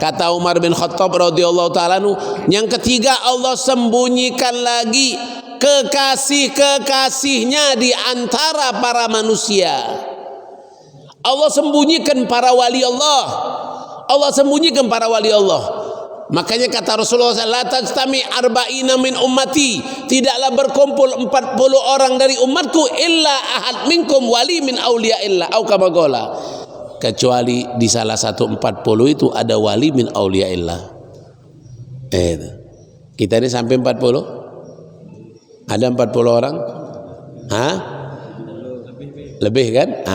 Kata Umar bin Khattab radhiyallahu ta'ala anhu, yang ketiga Allah sembunyikan lagi kekasih-kekasihnya di antara para manusia. Allah sembunyikan para wali Allah. Allah sembunyikan para wali Allah. Makanya kata Rasulullah la tajtami arba'ina min ummati, tidaklah berkumpul 40 orang dari umatku illa ahad minkum wali min auliya illa au kama qala, kecuali di salah satu 40 itu ada wali min auliya illa. Kita ini sampai 40? Ada 40 orang? Hah? Lebih kan?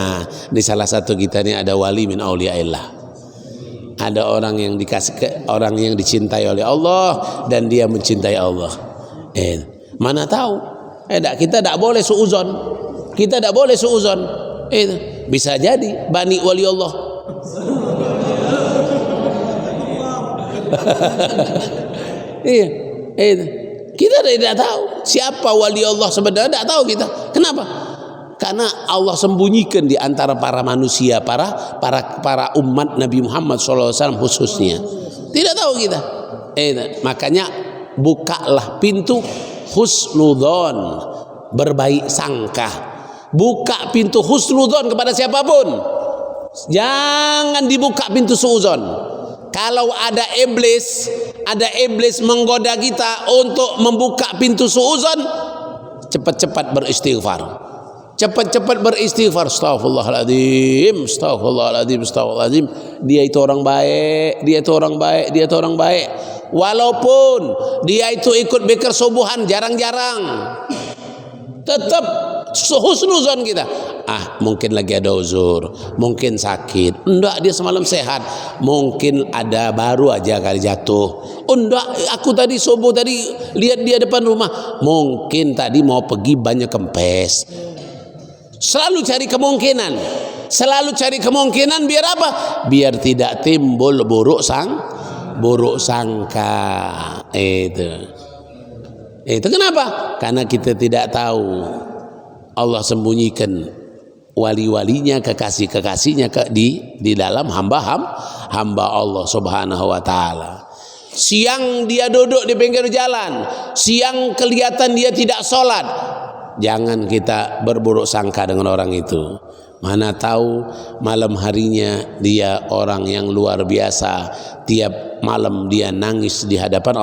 Di salah satu kita ini ada wali min auliya illa. Ada orang yang dikasih orang yang dicintai oleh Allah dan dia mencintai Allah. Mana tahu? Kita tidak boleh suuzon. Kita tidak boleh suuzon. Bisa jadi bani wali Allah. Iya. Kita tidak tahu siapa wali Allah sebenarnya, tidak tahu kita. Kenapa? Karena Allah sembunyikan di antara para manusia, para umat Nabi Muhammad SAW khususnya. Tidak tahu kita. Makanya bukalah pintu husnudzon, berbaik sangka. Buka pintu husnudzon kepada siapapun. Jangan dibuka pintu suudzon. Kalau ada iblis menggoda kita untuk membuka pintu suudzon, cepat-cepat beristighfar. Cepat-cepat beristighfar. Astaghfirullahaladzim, astaghfirullahaladzim, astaghfirullahaladzim. Dia itu orang baik, dia itu orang baik, dia itu orang baik. Walaupun dia itu ikut beker subuhan jarang-jarang, tetap husnuzon kita. Mungkin lagi ada uzur, mungkin sakit. Enggak, dia semalam sehat. Mungkin ada baru aja kali jatuh. Enggak, aku tadi subuh tadi lihat dia depan rumah. Mungkin tadi mau pergi banyak kempes. Selalu cari kemungkinan. Selalu cari kemungkinan biar apa? Biar tidak timbul buruk sangka. Itu kenapa? Karena kita tidak tahu. Allah sembunyikan wali-walinya, kekasih-kekasihnya di dalam hamba Allah Subhanahu wa taala. Siang dia duduk di pinggir jalan, siang kelihatan dia tidak sholat. Jangan kita berburuk sangka dengan orang itu. Mana tahu malam harinya dia orang yang luar biasa. Tiap malam dia nangis di hadapan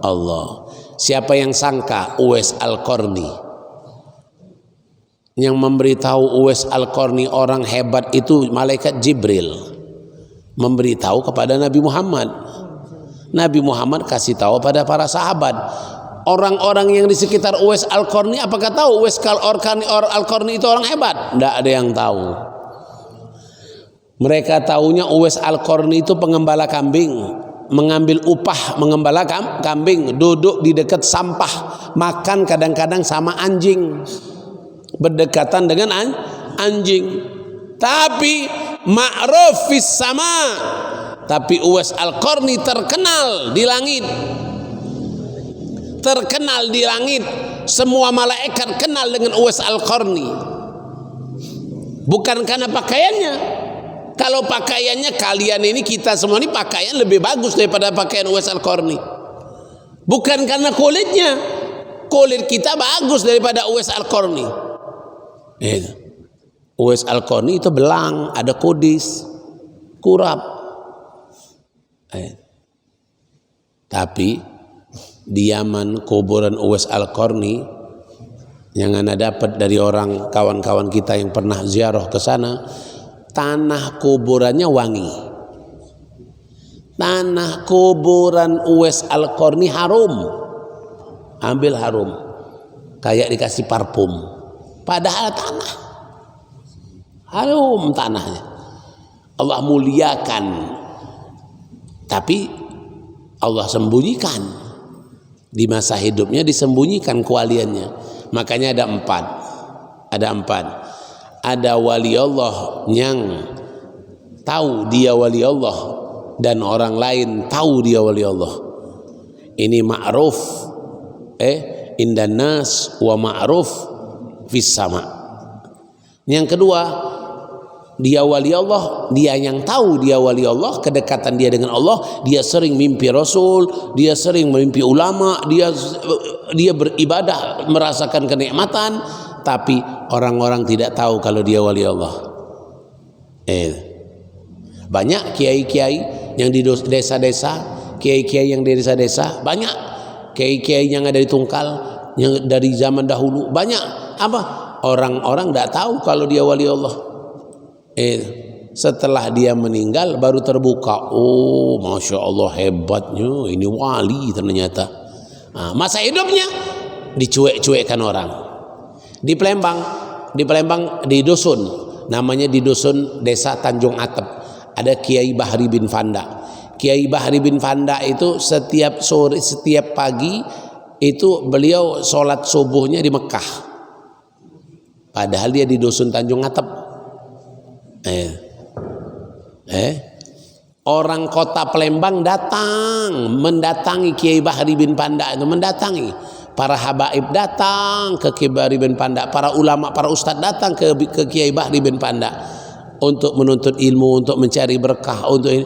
Allah. Siapa yang sangka Uwais Al-Qarni? Yang memberitahu Uwais Al-Qarni orang hebat itu malaikat Jibril. Memberitahu kepada Nabi Muhammad. Nabi Muhammad kasih tahu pada para sahabat. Orang-orang yang di sekitar Uwais Al-Qarni apakah tahu Uwais Al-Qarni itu orang hebat? Tidak ada yang tahu. Mereka tahunya Uwais Al-Qarni itu pengembala kambing, mengambil upah mengembala kambing, duduk di dekat sampah, makan kadang-kadang sama anjing, berdekatan dengan anjing. Tapi ma'ruf fis sama. Tapi Uwais Al-Qarni terkenal di langit. Terkenal di langit. Semua malaikat kenal dengan Uwais Al-Qarni. Bukan karena pakaiannya. Kalau pakaiannya kalian ini, kita semua ini pakaian lebih bagus daripada pakaian Uwais Al-Qarni. Bukan karena kulitnya. Kulit kita bagus daripada Uwais Al-Qarni. Uwais Al-Qarni itu belang, ada kudis, kurap. Tapi di Yaman kuburan Uwais Al-Qarni yang ana dapat dari orang kawan-kawan kita yang pernah ziarah ke sana, tanah kuburannya wangi. Tanah kuburan Uwais Al-Qarni harum. Ambil harum. Kayak dikasih parfum. Padahal tanah harum tanahnya. Allah muliakan. Tapi Allah sembunyikan. Di masa hidupnya disembunyikan kewaliannya. Makanya ada empat. Ada wali Allah yang tahu dia wali Allah dan orang lain tahu dia wali Allah. Ini ma'ruf indan nas wa ma'ruf fis sama. Yang kedua, dia wali Allah, dia yang tahu dia wali Allah, kedekatan dia dengan Allah, dia sering mimpi Rasul, dia sering mimpi ulama, dia beribadah merasakan kenikmatan, tapi orang-orang tidak tahu kalau dia wali Allah. Banyak kiai-kiai yang di desa-desa, kiai-kiai yang di desa-desa, banyak kiai-kiai yang ada di Tungkal yang dari zaman dahulu, banyak apa? Orang-orang tidak tahu kalau dia wali Allah. Setelah dia meninggal baru terbuka, oh Masya Allah hebatnya, ini wali ternyata. Masa hidupnya dicuek-cuekkan orang. Di Palembang di dusun, namanya di dusun desa Tanjung Atep, ada Kiai Bahri bin Fanda. Kiai Bahri bin Fanda itu setiap sore, setiap pagi itu beliau sholat subuhnya di Mekah, padahal dia di dusun Tanjung Atep. Orang kota Palembang mendatangi Kiai Bahri bin Fanda itu, mendatangi para habaib, datang ke Kiai Bahri bin Fanda, para ulama, para ustadz datang ke Kiai Bahri bin Fanda untuk menuntut ilmu, untuk mencari berkah, untuk ini.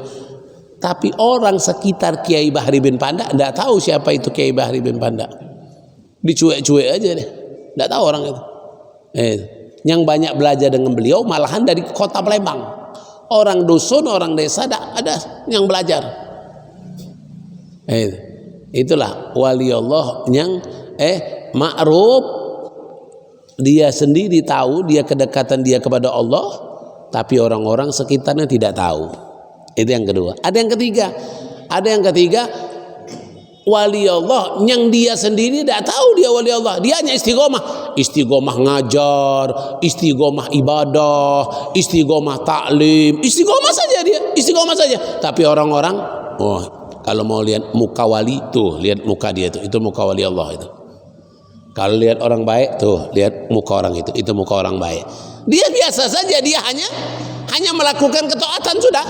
Tapi orang sekitar Kiai Bahri bin Fanda tidak tahu siapa itu Kiai Bahri bin Fanda, dicuek-cuek aja deh, tidak tahu orang itu. Yang banyak belajar dengan beliau malahan dari kota Palembang, orang dusun, orang desa ada yang belajar. Itulah wali Allah yang ma'ruf, dia sendiri tahu dia kedekatan dia kepada Allah, tapi orang-orang sekitarnya tidak tahu. Itu yang kedua. Ada yang ketiga, wali Allah yang dia sendiri tidak tahu dia wali Allah, dia hanya istiqomah ngajar, istiqomah ibadah, istiqomah taklim, istiqomah saja. Tapi orang-orang, oh kalau mau lihat muka wali tuh, lihat muka dia itu muka wali Allah itu. Kalau lihat orang baik tuh, lihat muka orang itu muka orang baik. Dia biasa saja, dia hanya melakukan ketaatan sudah.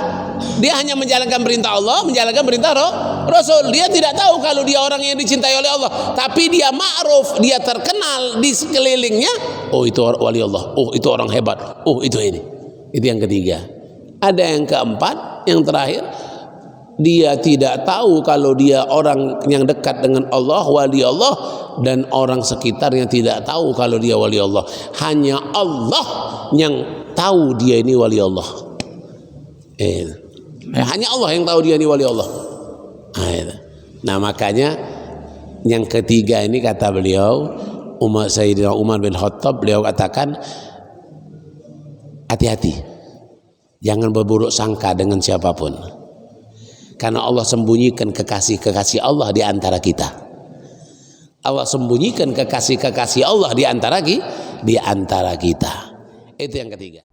Dia hanya menjalankan perintah Allah, menjalankan perintah Rasul. Dia tidak tahu kalau dia orang yang dicintai oleh Allah, tapi dia ma'ruf, dia terkenal di sekelilingnya. Oh itu wali Allah, oh itu orang hebat, oh itu ini. Itu yang ketiga. Ada yang keempat, yang terakhir, dia tidak tahu kalau dia orang yang dekat dengan Allah, wali Allah, dan orang sekitarnya tidak tahu kalau dia wali Allah. Hanya Allah yang tahu dia ini wali Allah. Hanya Allah yang tahu dia ini wali Allah. Nah makanya yang ketiga ini kata beliau, Sayyidina Umar bin Khattab, beliau katakan hati-hati, jangan berburuk sangka dengan siapapun, karena Allah sembunyikan kekasih-kekasih Allah di antara kita. Allah sembunyikan kekasih-kekasih Allah di antara kita. Itu yang ketiga.